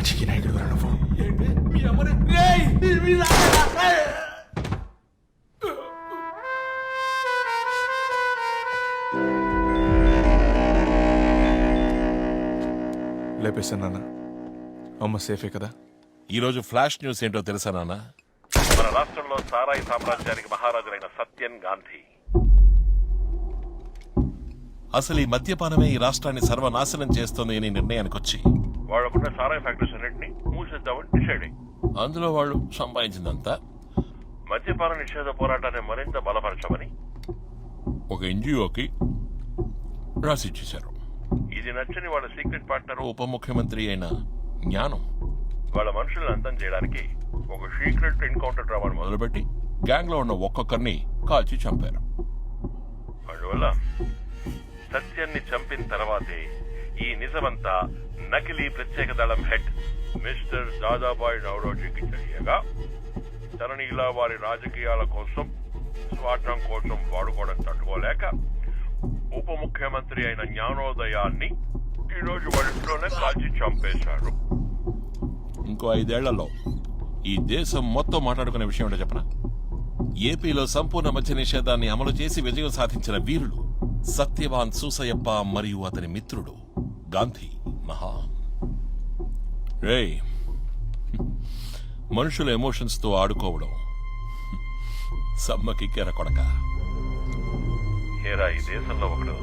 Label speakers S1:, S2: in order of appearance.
S1: రాజకీయ నాయకుడు నువ్వు. లేపేశాను నాన్న. అమ్మ సేఫే కదా?
S2: ఈరోజు ఫ్లాష్ న్యూస్ ఏంటో తెలుసా నాన్న? మన రాష్ట్రంలో సారాయి సామ్రాజ్యానికి మహారాజులైన సత్యన్ గాంధీ. అసలు ఈ మద్యపానమే ఈ రాష్ట్రాన్ని సర్వనాశనం చేస్తుంది అని నిర్ణయానికి వచ్చి వాళ్ళకున్న సారాయి ఫ్యాక్టరీస్ అన్నింటినీ మూసేద్దామని డిసైడ్ అయ్యి అందులో వాళ్ళు సంపాదించిందంతా మద్యపాన నిషేధ పోరాటాన్ని మరింత బలపరచమని ఒక ఎన్జిఓకి రాసిచ్చేశారు. ఇది నచ్చని వాళ్ళ సీక్రెట్ పార్ట్నర్ ఉప ముఖ్యమంత్రి అయిన జ్ఞానం వాళ్ళ మనుషులను అంతం చేయడానికి ఒక సీక్రెట్ ఎన్కౌంటర్ డ్రామాను మొదలుపెట్టి గ్యాంగ్ లో ఉన్న ఒక్కొక్కరిని కాల్చి చంపారు. అందువల్ల సత్యాన్ని చంపిన తర్వాతే ఈ నిజమంతా నకిలీ ప్రత్యేక దళం హెడ్ మిస్టర్ దాదాబాయ్ నవరోజీకి తెలియగా తనని ఇలా వారి రాజకీయాల కోసం స్వార్థం కోసం వాడుకోవడం తట్టుకోలేక ఉప ముఖ్యమంత్రి అయిన జ్ఞానోదయాన్ని ఈరోజు వాళ్ళ ఇంట్లోనే కాల్చి చంపేశారు. ఇంకో 5 ఏళ్లలో ఈ దేశం మొత్తం మాట్లాడుకునే విషయం ఏంటో చెప్పనా? ఏపీలో సంపూర్ణ మద్య నిషేధాన్ని అమలు చేసి విజయం సాధించిన వీరులు సత్యవాన్ సూసయ్యప్ప మరియు అతని మిత్రుడు గాంధీ మహాన్. రేయ్, మనుషుల ఎమోషన్స్ తో ఆడుకోవడం సమ్మకి కెర కొడక. ఈ దేశంలో ఒకడు